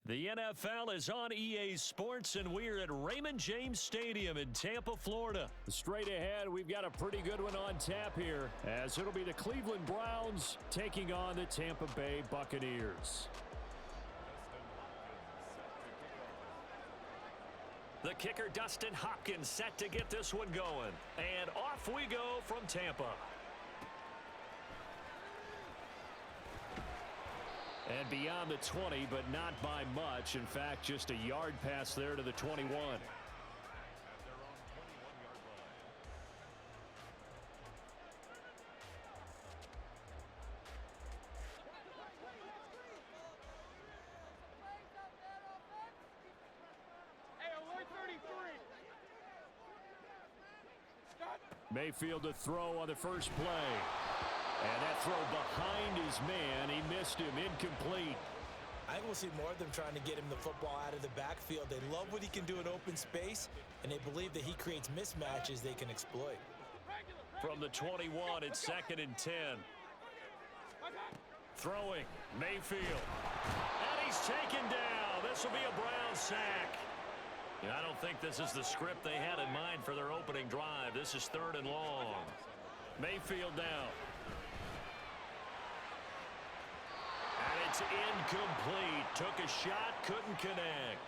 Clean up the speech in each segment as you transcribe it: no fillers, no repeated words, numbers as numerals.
The NFL is on EA Sports, and we're at Raymond James Stadium in Tampa, Florida. Straight ahead, we've got a pretty good one on tap here, as it'll be the Cleveland Browns taking on the Tampa Bay Buccaneers. The kicker, Dustin Hopkins, set to get this one going. And off we go from Tampa. And beyond the 20, but not by much. In fact, just a yard pass there to the 21. Mayfield to throw on the first play. And that throw behind his man, he missed him, incomplete. I think we'll see more of them trying to get him the football out of the backfield. They love what he can do in open space, and they believe that he creates mismatches they can exploit. From the 21, it's 2nd and 10. Throwing, Mayfield. And he's taken down. This will be a Brown sack. I don't think this is the script they had in mind for their opening drive. This is 3rd and long. Mayfield down. And it's incomplete. Took a shot, couldn't connect.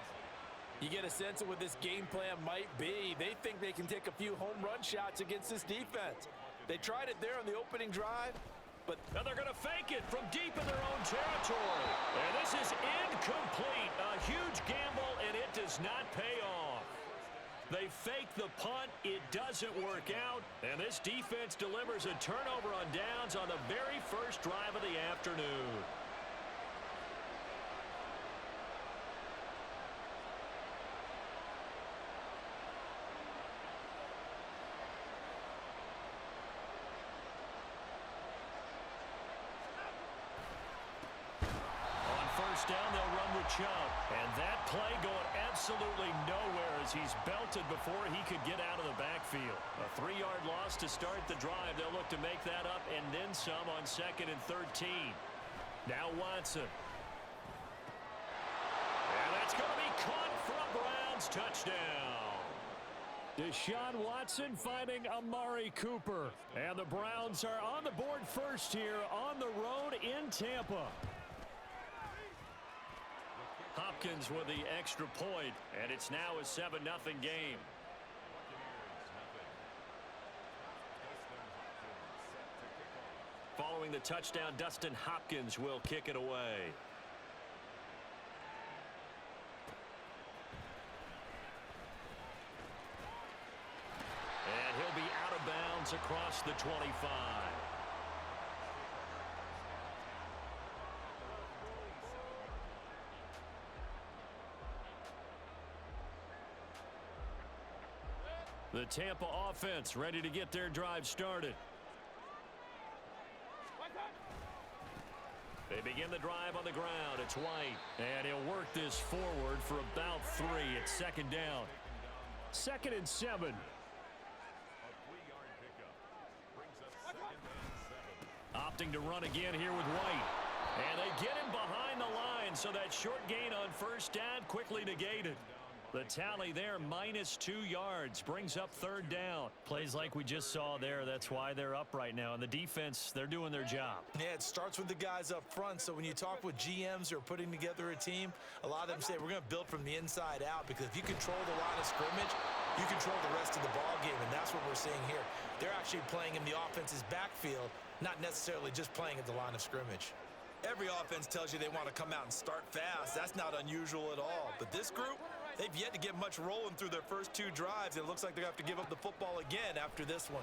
You get a sense of what this game plan might be. They think they can take a few home run shots against this defense. They tried it there on the opening drive, but now they're going to fake it from deep in their own territory. And this is incomplete. A huge gamble, and it does not pay off. They fake the punt. It doesn't work out. And this defense delivers a turnover on downs on the very first drive of the afternoon. Down, they'll run with Chubb. And that play going absolutely nowhere as he's belted before he could get out of the backfield. A 3-yard loss to start the drive. They'll look to make that up and then some on 2nd and 13. Now Watson. And that's going to be caught for a Browns touchdown. Deshaun Watson finding Amari Cooper. And the Browns are on the board first here on the road in Tampa. Hopkins with the extra point, and it's now a 7-0 game. Following the touchdown, Dustin Hopkins will kick it away. And he'll be out of bounds across the 25. The Tampa offense ready to get their drive started. They begin the drive on the ground. It's White. And he'll work this forward for about 3. It's 2nd down. 2nd and 7. Opting to run again here with White. And they get him behind the line, so that short gain on 1st down quickly negated. The tally there, -2 yards, brings up 3rd down. Plays like we just saw there, that's why they're up right now. And the defense, they're doing their job. Yeah, it starts with the guys up front. So when you talk with GMs who are putting together a team, a lot of them say we're going to build from the inside out, because if you control the line of scrimmage, you control the rest of the ball game, and that's what we're seeing here. They're actually playing in the offense's backfield, not necessarily just playing at the line of scrimmage. Every offense tells you they want to come out and start fast. That's not unusual at all. But this group, they've yet to get much rolling through their first 2 drives. It looks like they're going to have to give up the football again after this one.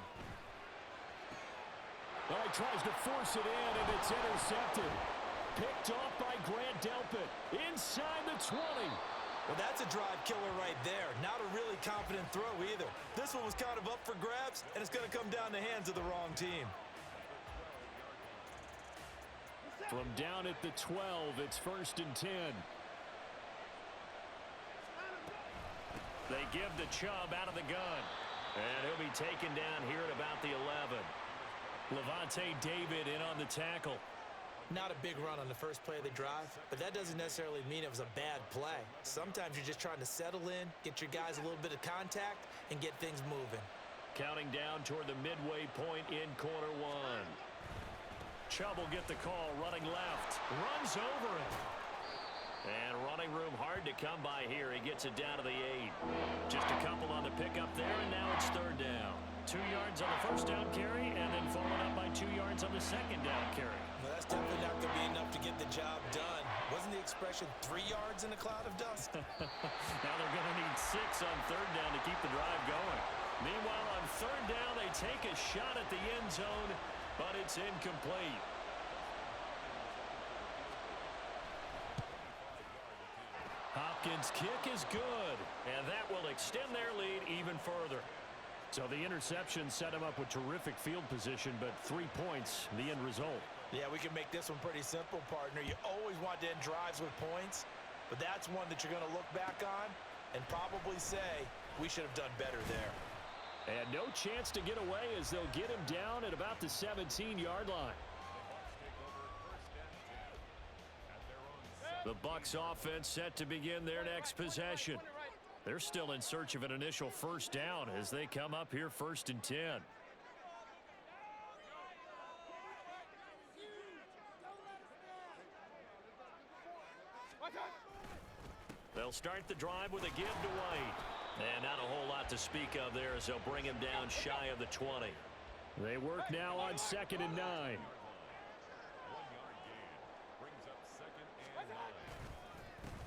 Well, he tries to force it in, and it's intercepted. Picked off by Grant Delpit inside the 20. Well, that's a drive killer right there. Not a really confident throw either. This one was kind of up for grabs, and it's going to come down the hands of the wrong team. From down at the 12, it's 1st and 10. They give to Chubb out of the gun. And he'll be taken down here at about the 11. Levante David in on the tackle. Not a big run on the first play of the drive, but that doesn't necessarily mean it was a bad play. Sometimes you're just trying to settle in, get your guys a little bit of contact, and get things moving. Counting down toward the midway point in quarter one. Chubb will get the call, running left. Runs over it. And running room hard to come by here. He gets it down to the 8. Just a couple on the pickup there, and now it's third down. 2 yards on the first down carry, and then followed up by 2 yards on the second down carry. Well, that's definitely not going to be enough to get the job done. Wasn't the expression 3 yards in a cloud of dust? Now they're going to need 6 on third down to keep the drive going. Meanwhile, on third down, they take a shot at the end zone, but it's incomplete. Hopkins' kick is good, and that will extend their lead even further. So the interception set him up with terrific field position, but 3 points, the end result. Yeah, we can make this one pretty simple, partner. You always want to end drives with points, but that's one that you're going to look back on and probably say, we should have done better there. And no chance to get away as they'll get him down at about the 17-yard line. The Bucs offense set to begin their next possession. They're still in search of an initial first down as they come up here 1st and 10. They'll start the drive with a give to White. And not a whole lot to speak of there as they'll bring him down shy of the 20. They work now on 2nd and 9.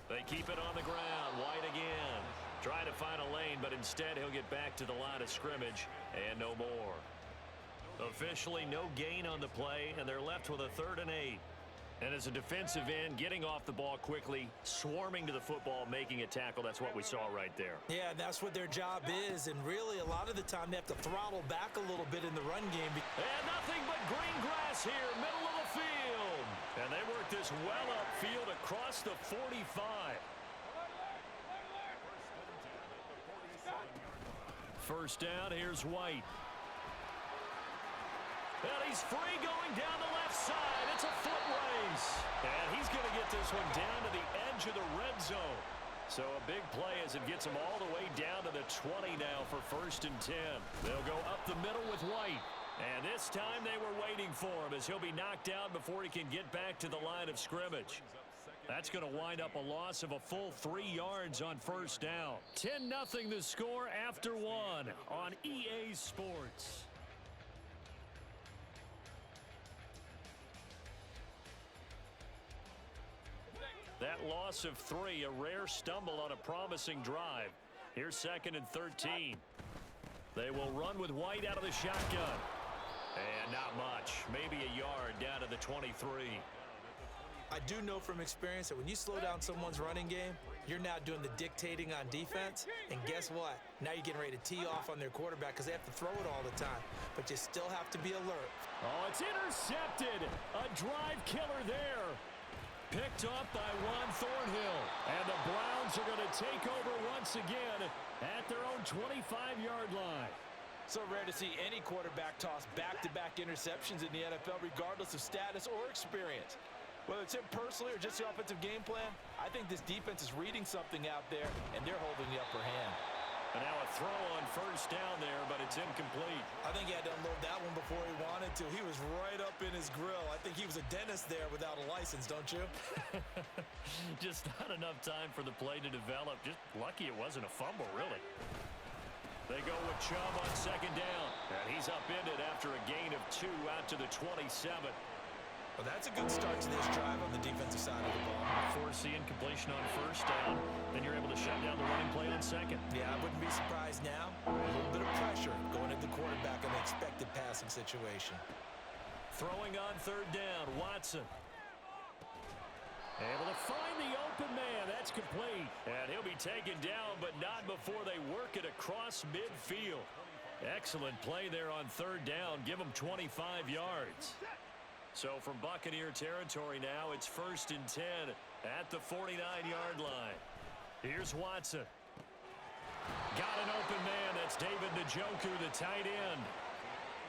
They keep it on the ground. White again. Try to find a lane, but instead he'll get back to the line of scrimmage and no more. Officially no gain on the play, and they're left with a 3rd and 8. And as a defensive end, getting off the ball quickly, swarming to the football, making a tackle, that's what we saw right there. Yeah, that's what their job is, and really a lot of the time they have to throttle back a little bit in the run game. And nothing but green grass here, middle of the field. And they work this well upfield across the 45. First down, here's White. And he's free going down the left side. It's a foot race. And he's going to get this one down to the edge of the red zone. So a big play as it gets him all the way down to the 20 now for 1st and 10. They'll go up the middle with White. And this time they were waiting for him as he'll be knocked down before he can get back to the line of scrimmage. That's going to wind up a loss of a full 3 yards on first down. 10-0 the score after 1 on EA Sports. That loss of 3, a rare stumble on a promising drive. Here's 2nd and 13. They will run with White out of the shotgun. And not much, maybe a yard down to the 23. I do know from experience that when you slow down someone's running game, you're now doing the dictating on defense. And guess what? Now you're getting ready to tee off on their quarterback because they have to throw it all the time. But you still have to be alert. Oh, it's intercepted. A drive killer there. Picked up by Juan Thornhill. And the Browns are going to take over once again at their own 25-yard line. So rare to see any quarterback toss back-to-back interceptions in the NFL, regardless of status or experience. Whether it's him personally or just the offensive game plan, I think this defense is reading something out there, and they're holding the upper hand. And now a throw on first down there, but it's incomplete. I think he had to unload that one before he wanted to. He was right up in his grill. I think he was a dentist there without a license, don't you? Just not enough time for the play to develop. Just lucky it wasn't a fumble, really. They go with Chubb on second down. And he's upended after a gain of 2 out to the 27. Well, that's a good start to this drive on the defensive side of the ball. Force the incompletion on first down. Then you're able to shut down the running play on second. Yeah, I wouldn't be surprised now. A little bit of pressure going at the quarterback in the expected passing situation. Throwing on third down, Watson. Able to find the open man. That's complete. And he'll be taken down, but not before they work it across midfield. Excellent play there on third down. Give them 25 yards. So from Buccaneer territory now, it's 1st and 10 at the 49-yard line. Here's Watson. Got an open man. That's David Njoku, the tight end.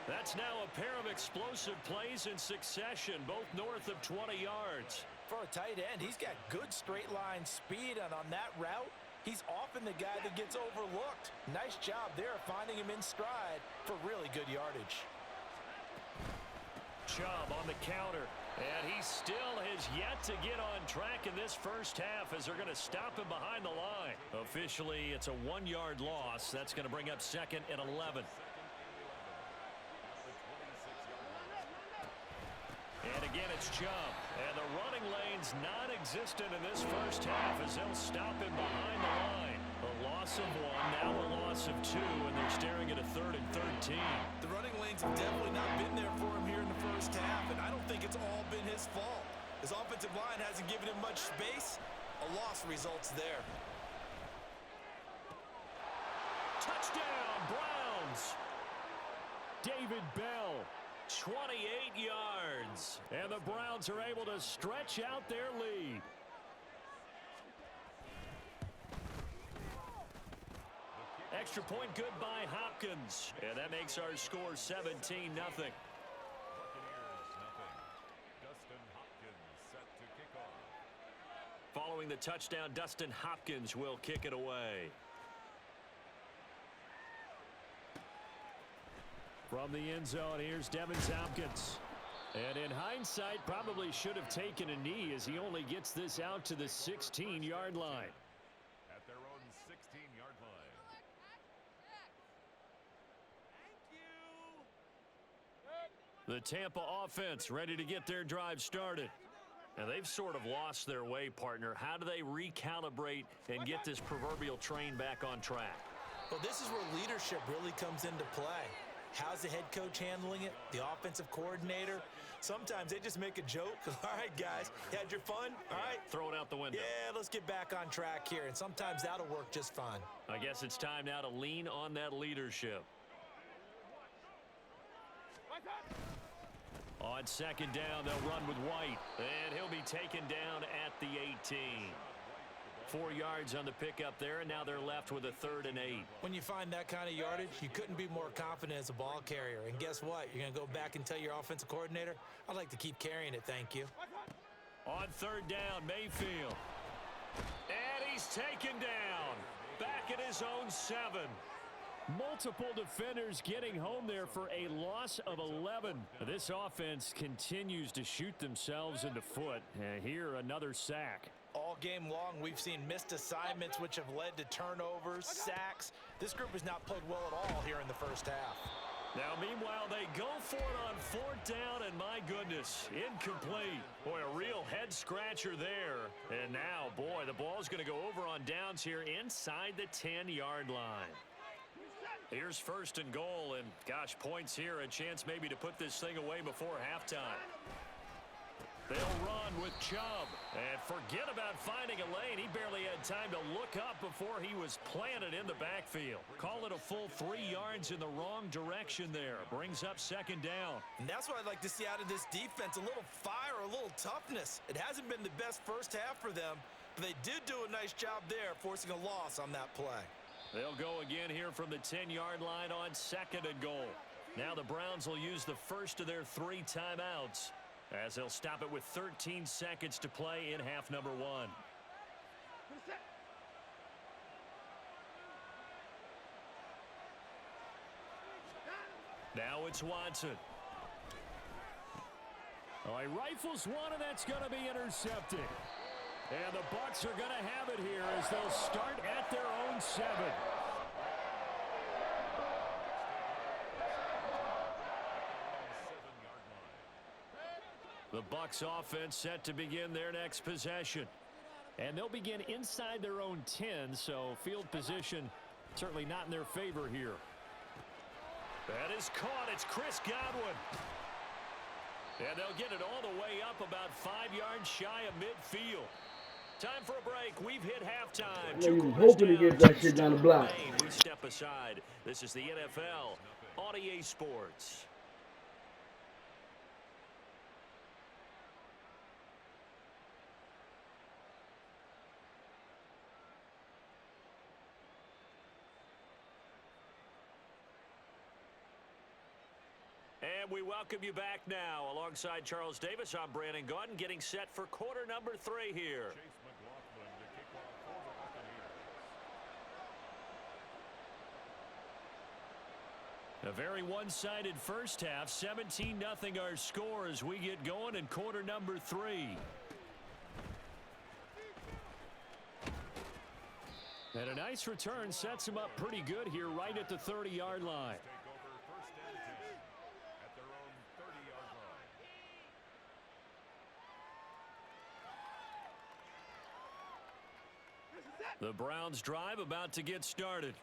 That's now a pair of explosive plays in succession, both north of 20 yards. For a tight end, he's got good straight line speed, and on that route, he's often the guy that gets overlooked. Nice job there finding him in stride for really good yardage. Chubb on the counter, and he still has yet to get on track in this first half as they're going to stop him behind the line. Officially, it's a 1-yard loss. That's going to bring up 2nd and 11. And again, it's Chubb. And the running lane's non-existent in this first half as they'll stop him behind the line. A loss of 1, now a loss of 2, and they're staring at a 3rd and 13. The running lanes have definitely not been there for him here in the first half, and I don't think it's all been his fault. His offensive line hasn't given him much space. A loss results there. Touchdown, Browns! David Bell, 28 yards. And the Browns are able to stretch out their lead. Extra point good by Hopkins. And that makes our score 17-0. Following the touchdown, Dustin Hopkins will kick it away. From the end zone, here's Devin Hopkins. And in hindsight, probably should have taken a knee as he only gets this out to the 16-yard line. At their own 16-yard line. The Tampa offense ready to get their drive started. And they've sort of lost their way, partner. How do they recalibrate and get this proverbial train back on track? Well, this is where leadership really comes into play. How's the head coach handling it? The offensive coordinator? Sometimes they just make a joke. All right, guys, you had your fun? All right. Throw it out the window. Yeah, let's get back on track here, and sometimes that'll work just fine. I guess it's time now to lean on that leadership. On 2nd down, they'll run with White, and he'll be taken down at the 18. 4 yards on the pickup there, and now they're left with a 3rd and 8. When you find that kind of yardage, you couldn't be more confident as a ball carrier. And guess what? You're going to go back and tell your offensive coordinator, I'd like to keep carrying it, thank you. On 3rd down, Mayfield. And he's taken down. Back at his own 7. Multiple defenders getting home there for a loss of 11. This offense continues to shoot themselves in the foot. And here, another sack. All game long, we've seen missed assignments, which have led to turnovers, sacks. This group has not played well at all here in the first half. Now, meanwhile, they go for it on 4th down, and my goodness, incomplete. Boy, a real head-scratcher there. And now, boy, the ball's going to go over on downs here inside the 10-yard line. Here's 1st and goal, and gosh, points here, a chance maybe to put this thing away before halftime. They'll run with Chubb, and forget about finding a lane. He barely had time to look up before he was planted in the backfield. Call it a full 3 yards in the wrong direction there. Brings up 2nd down. And that's what I'd like to see out of this defense, a little fire, a little toughness. It hasn't been the best first half for them, but they did do a nice job there, forcing a loss on that play. They'll go again here from the 10-yard line on 2nd and goal. Now the Browns will use the first of their 3 timeouts, as they'll stop it with 13 seconds to play in half number 1. Now it's Watson. Oh, he rifles one, and that's going to be intercepted. And the Bucs are going to have it here as they'll start at their own 7. The Bucs offense set to begin their next possession. And they'll begin inside their own 10, so field position certainly not in their favor here. That is caught. It's Chris Godwin. And they'll get it all the way up about 5 yards shy of midfield. Time for a break. We've hit halftime. He was hoping to get that shit down the block. We step aside. This is the NFL on EA Sports. And we welcome you back now. Alongside Charles Davis, I'm Brandon Gaudin, getting set for quarter number 3 here. Chase McLaughlin to kick off for the Buccaneers. A very one-sided first half. 17-0 our score as we get going in quarter number 3. And a nice return sets him up pretty good here right at the 30-yard line. Take over first and 10 at their own 30-yard line. The Browns drive about to get started.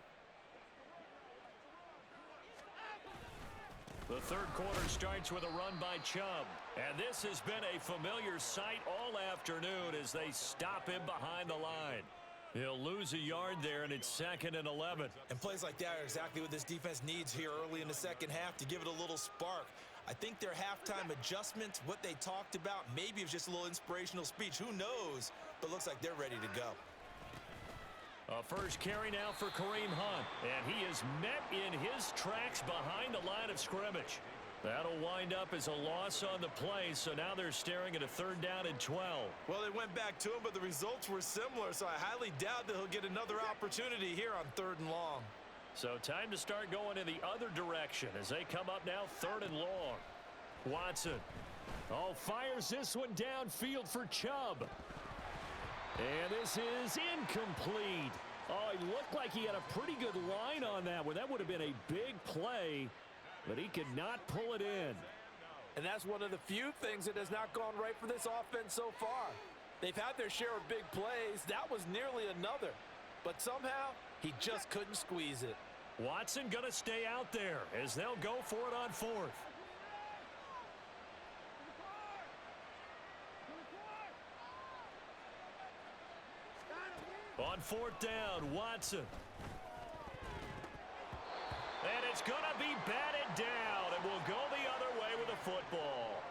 The third quarter starts with a run by Chubb. And this has been a familiar sight all afternoon as they stop him behind the line. He'll lose a yard there, and it's 2nd and 11. And plays like that are exactly what this defense needs here early in the second half to give it a little spark. I think their halftime adjustments, what they talked about, maybe it's just a little inspirational speech. Who knows? But looks like they're ready to go. A first carry now for Kareem Hunt. And he is met in his tracks behind the line of scrimmage. That'll wind up as a loss on the play, so now they're staring at a 3rd down and 12. Well, they went back to him, but the results were similar, so I highly doubt that he'll get another opportunity here on 3rd and long. So time to start going in the other direction as they come up now 3rd and long. Watson. Oh, fires this one downfield for Chubb. And this is incomplete. Oh, he looked like he had a pretty good line on that one. That would have been a big play, but he could not pull it in. And that's one of the few things that has not gone right for this offense so far. They've had their share of big plays. That was nearly another. But somehow, he just couldn't squeeze it. Watson going to stay out there as they'll go for it on 4th. On 4th down, Watson. And it's going to be batted down, and we'll go the other way with the football.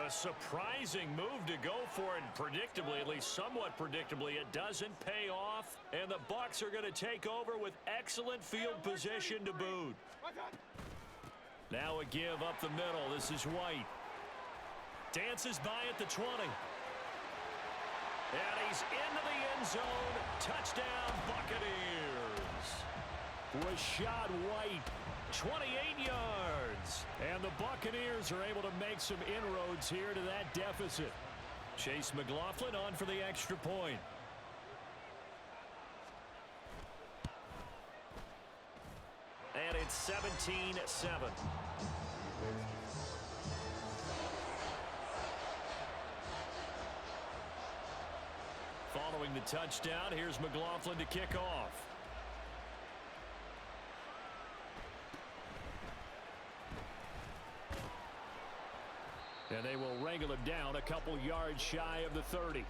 A surprising move to go for it, and predictably, at least somewhat predictably, it doesn't pay off, and the Bucs are going to take over with excellent field position to boot. Now a give up the middle. This is White. Dances by at the 20. And he's into the end zone. Touchdown, Buccaneers. Rashad White, 28 yards. And the Buccaneers are able to make some inroads here to that deficit. Chase McLaughlin on for the extra point. And it's 17-7. Following the touchdown, here's McLaughlin to kick off. And they will wrangle him down a couple yards shy of the 30.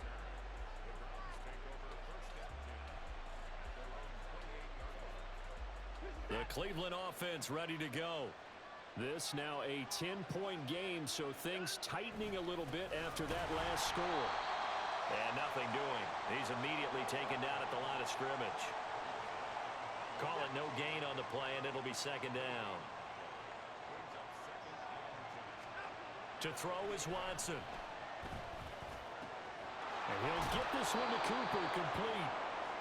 The Cleveland offense ready to go. This now a 10-point game, so things tightening a little bit after that last score. And nothing doing. He's immediately taken down at the line of scrimmage. Call it no gain on the play, and it'll be 2nd down. To throw is Watson. And he'll get this one to Cooper, complete.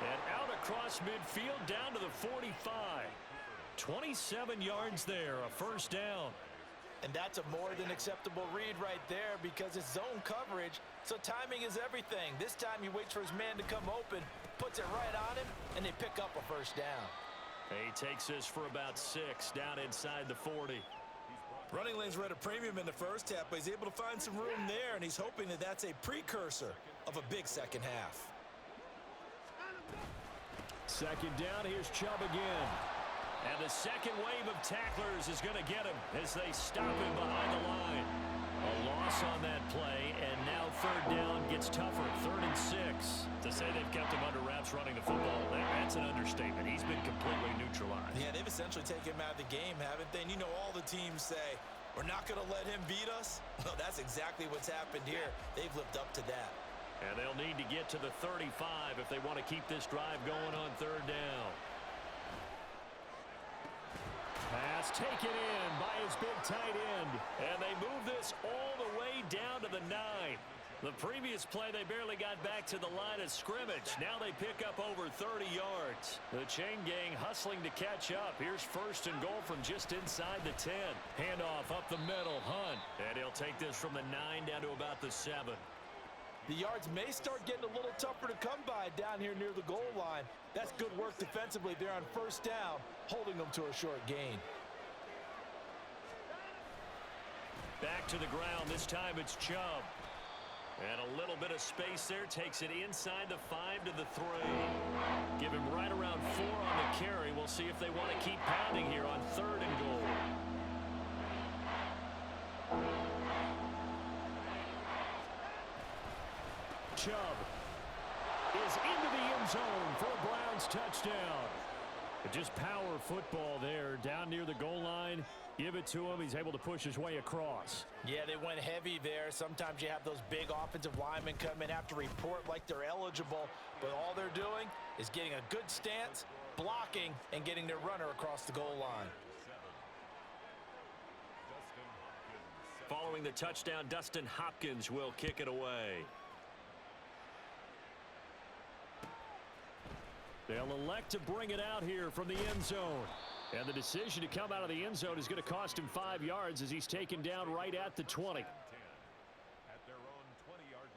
And out across midfield down to the 45. 27 yards there, a 1st down. And that's a more than acceptable read right there because it's zone coverage, so timing is everything. This time he waits for his man to come open, puts it right on him, and they pick up a 1st down. He takes this for about 6 down inside the 40. Running lanes were at a premium in the first half, but he's able to find some room there, and he's hoping that that's a precursor of a big second half. 2nd down, here's Chubb again. And the second wave of tacklers is going to get him as they stop him behind the line. A loss on that play, and now 3rd down gets tougher. 3rd and 6. To say they've kept him under wraps running the football, that's an understatement. He's been completely neutralized. Yeah, they've essentially taken him out of the game, haven't they? And you know all the teams say, we're not going to let him beat us. Well, that's exactly what's happened here. They've lived up to that. And they'll need to get to the 35 if they want to keep this drive going on 3rd down. Pass taken in by his big tight end. And they move this all the way down to the 9. The previous play, they barely got back to the line of scrimmage. Now they pick up over 30 yards. The chain gang hustling to catch up. Here's 1st and goal from just inside the 10. Handoff up the middle, Hunt. And he'll take this from the 9 down to about the 7. The yards may start getting a little tougher to come by down here near the goal line. That's good work defensively there on 1st down, holding them to a short gain. Back to the ground. This time it's Chubb. And a little bit of space there. Takes it inside the 5 to the 3. Give him right around 4 on the carry. We'll see if they want to keep pounding here on 3rd and goal. Chubb is into the end zone for a Browns touchdown. Just power football there down near the goal line. Give it to him. He's able to push his way across. Yeah, they went heavy there. Sometimes you have those big offensive linemen come in, have to report like they're eligible, but all they're doing is getting a good stance, blocking, and getting their runner across the goal line. Following the touchdown, Dustin Hopkins will kick it away. They'll elect to bring it out here from the end zone. And the decision to come out of the end zone is going to cost him 5 yards as he's taken down right at the 20. At their own 20-yard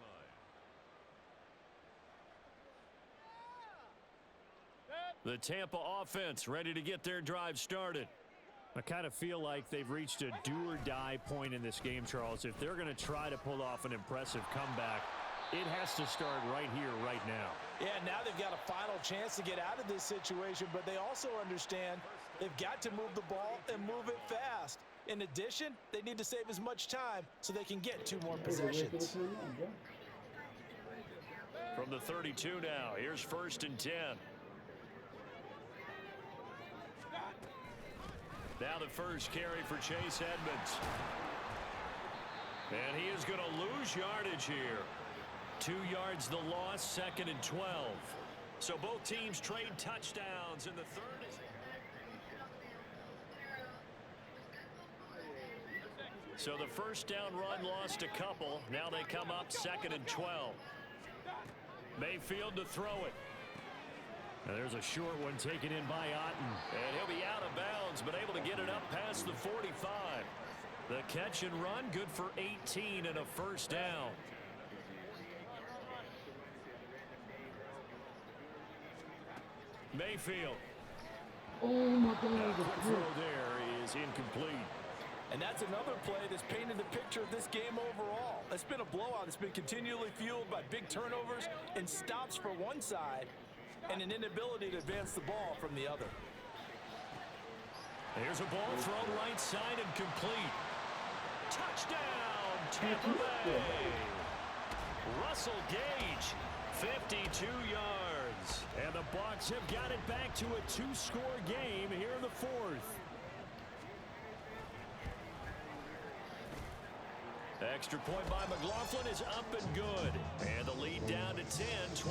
line. The Tampa offense ready to get their drive started. I kind of feel like they've reached a do-or-die point in this game, Charles. If they're going to try to pull off an impressive comeback, it has to start right here, right now. Yeah, now they've got a final chance to get out of this situation, but they also understand they've got to move the ball and move it fast. In addition, they need to save as much time so they can get 2 more possessions. From the 32 now, here's 1st and 10. Now the first carry for Chase Edmonds. And he is going to lose yardage here. 2 yards the loss, 2nd and 12. So both teams trade touchdowns in the 3rd. So the 1st down run lost a couple. Now they come up 2nd and 12. Mayfield to throw it. Now there's a short one taken in by Otten. And he'll be out of bounds, but able to get it up past the 45. The catch and run, good for 18 and a 1st down. Mayfield. Oh my God. The throw there is incomplete. And that's another play that's painted the picture of this game overall. It's been a blowout. It's been continually fueled by big turnovers and stops for one side and an inability to advance the ball from the other. Here's a ball thrown right side and complete. Touchdown, Tampa Bay. Russell Gage, 52 yards. And the Bucs have got it back to a 2-score game here in the 4th. Extra point by McLaughlin is up and good. And the lead down to 10, 24-14.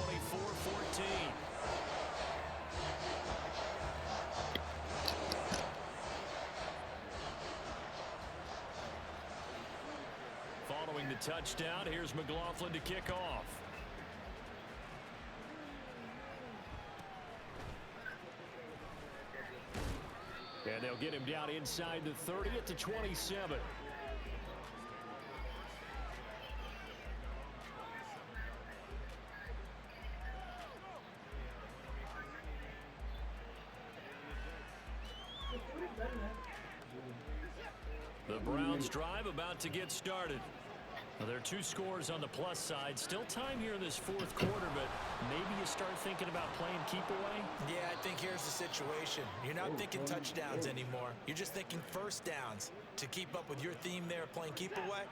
Following the touchdown, here's McLaughlin to kick off. And they'll get him down inside the 30 at the 27. The Browns drive about to get started. Well, there are 2 scores on the plus side. Still time here in this 4th quarter, but maybe you start thinking about playing keep away? Yeah, I think here's the situation. You're not thinking touchdowns anymore. You're just thinking 1st downs. To keep up with your theme there, playing keep away,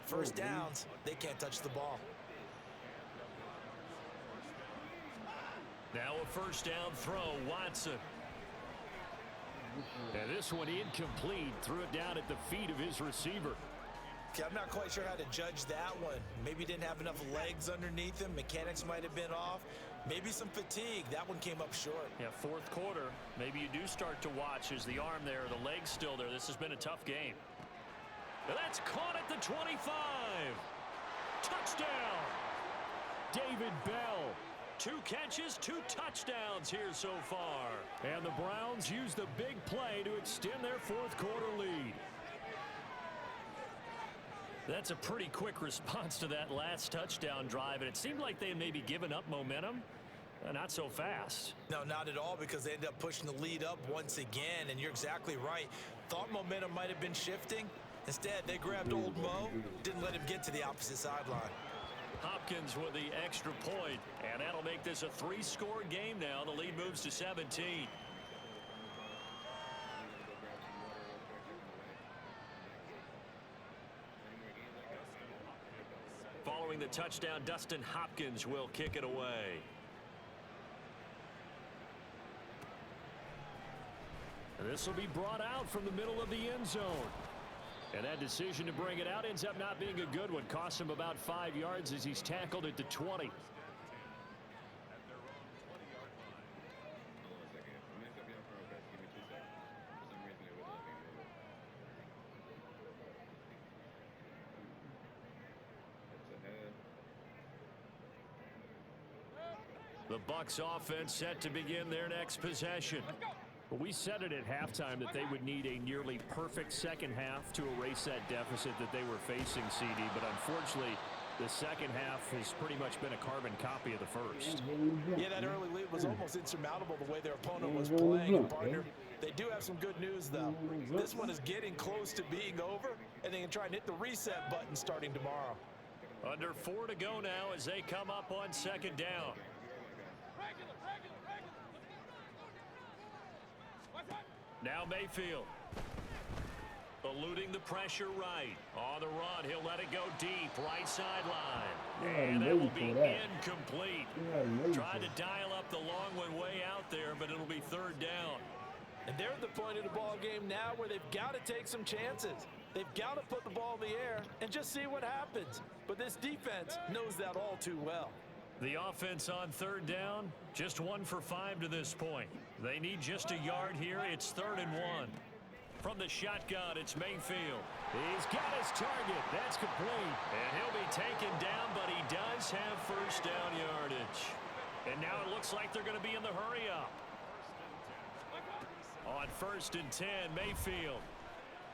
1st downs, they can't touch the ball. Now a 1st down throw, Watson. And this one incomplete. Threw it down at the feet of his receiver. Okay, I'm not quite sure how to judge that one. Maybe didn't have enough legs underneath him. Mechanics might have been off. Maybe some fatigue. That one came up short. Yeah, fourth quarter, maybe you do start to watch as the arm there, the leg's still there. This has been a tough game. That's caught at the 25. Touchdown. David Bell. 2 catches, 2 touchdowns here so far. And the Browns use the big play to extend their fourth quarter lead. That's a pretty quick response to that last touchdown drive, and it seemed like they had maybe given up momentum. Not so fast. No, not at all, because they ended up pushing the lead up once again, and you're exactly right. Thought momentum might have been shifting. Instead, they grabbed old Mo, didn't let him get to the opposite sideline. Hopkins with the extra point, and that'll make this a 3-score game now. The lead moves to 17. Following the touchdown, Dustin Hopkins will kick it away. This will be brought out from the middle of the end zone. And that decision to bring it out ends up not being a good one. Costs him about 5 yards as he's tackled at the 20. The Bucs offense set to begin their next possession. Well, we said it at halftime that they would need a nearly perfect second half to erase that deficit that they were facing, CD. But unfortunately, the second half has pretty much been a carbon copy of the first. Yeah, that early lead was almost insurmountable the way their opponent was playing. And partner, they do have some good news, though. This one is getting close to being over, and they can try and hit the reset button starting tomorrow. Under 4 to go now as they come up on second down. Now Mayfield. Eluding the pressure right. On the run, he'll let it go deep. Right sideline. And that will be incomplete. Tried to dial up the long one way out there, but it'll be third down. And they're at the point of the ball game now where they've got to take some chances. They've got to put the ball in the air and just see what happens. But this defense knows that all too well. The offense on third down, just 1 for 5 to this point. They need just a yard here. It's 3rd and 1. From the shotgun, it's Mayfield. He's got his target. That's complete. And he'll be taken down, but he does have first down yardage. And now it looks like they're going to be in the hurry up. On 1st and 10, Mayfield.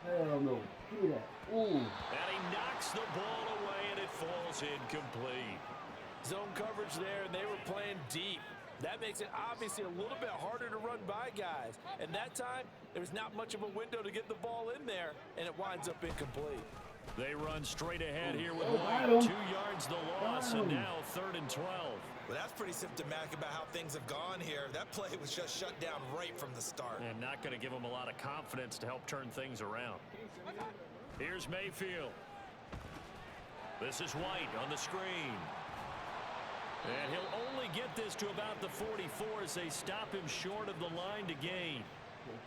Hell no. Look at that. Ooh. And he knocks the ball away, and it falls incomplete. Zone coverage there, and they were playing deep. That makes it obviously a little bit harder to run by guys. And that time, there's not much of a window to get the ball in there, and it winds up incomplete. They run straight ahead here with White. 2 yards the loss, and now 3rd and 12. Well, that's pretty symptomatic about how things have gone here. That play was just shut down right from the start. And not going to give them a lot of confidence to help turn things around. Here's Mayfield. This is White on the screen. And he'll only get this to about the 44 as they stop him short of the line to gain.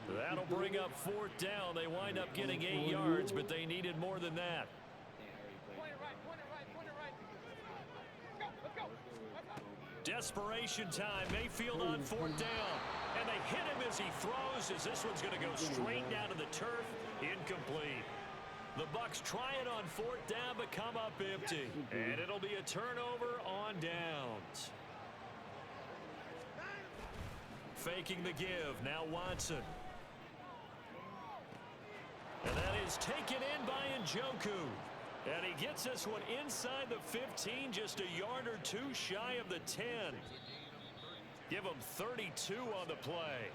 That'll bring up 4th down. They wind up getting 8 yards, but they needed more than that. Desperation time. Mayfield on 4th down. And they hit him as he throws, as this one's going to go straight down to the turf. Incomplete. The Bucs try it on 4th down, but come up empty. And it'll be a turnover on downs. Faking the give. Now Watson. And that is taken in by Njoku. And he gets this one inside the 15, just a yard or 2 shy of the 10. Give him 32 on the play.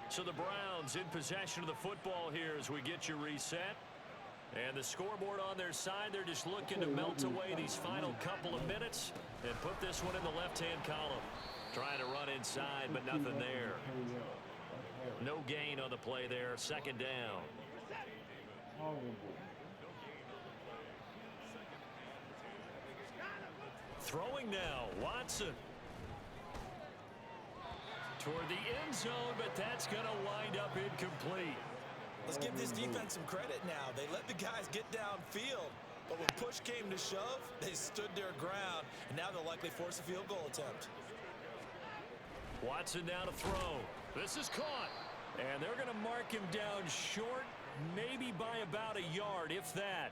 So the Browns in possession of the football here as we get you reset. And the scoreboard on their side, they're just looking to melt away these final couple of minutes and put this one in the left-hand column. Trying to run inside, but nothing there. No gain on the play there. 2nd down. Throwing now, Watson. Toward the end zone, but that's going to wind up incomplete. Let's give this defense some credit now. They let the guys get downfield, but when push came to shove, they stood their ground, and now they'll likely force a field goal attempt. Watson now to throw. This is caught. And they're going to mark him down short, maybe by about a yard, if that.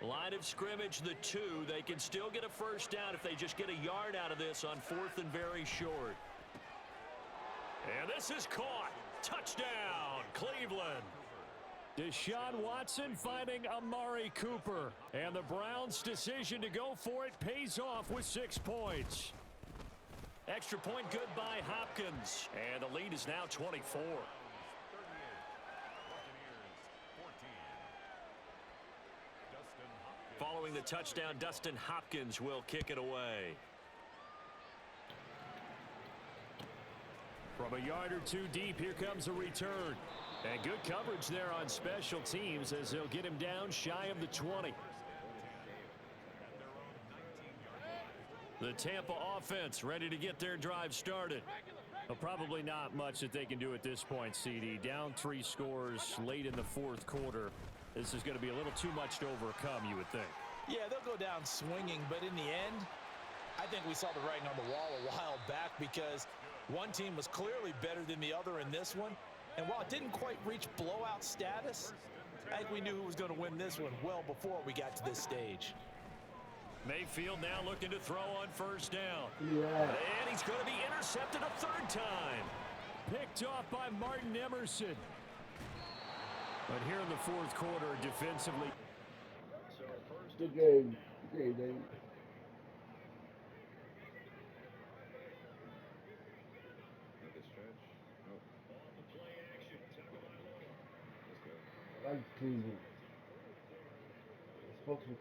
Line of scrimmage, the 2. They can still get a first down if they just get a yard out of this on 4th and very short. And this is caught. Touchdown, Cleveland. Deshaun Watson finding Amari Cooper. And the Browns' decision to go for it pays off with 6 points. Extra point good by Hopkins. And the lead is now 24. Following the touchdown, Dustin Hopkins will kick it away. From a yard or 2 deep, here comes a return. And good coverage there on special teams as they'll get him down shy of the 20. The Tampa offense ready to get their drive started. Well, probably not much that they can do at this point, CD. Down 3 scores late in the 4th quarter. This is going to be a little too much to overcome, you would think. Yeah, they'll go down swinging, but in the end, I think we saw the writing on the wall a while back because one team was clearly better than the other in this one. And while it didn't quite reach blowout status, I think we knew who was going to win this one well before we got to this stage. Mayfield now looking to throw on first down. Yeah. And he's going to be intercepted a 3rd time. Picked off by Martin Emerson. But here in the 4th quarter, defensively. Good game. Good game, Dave. I like Cleveland. It's supposed to be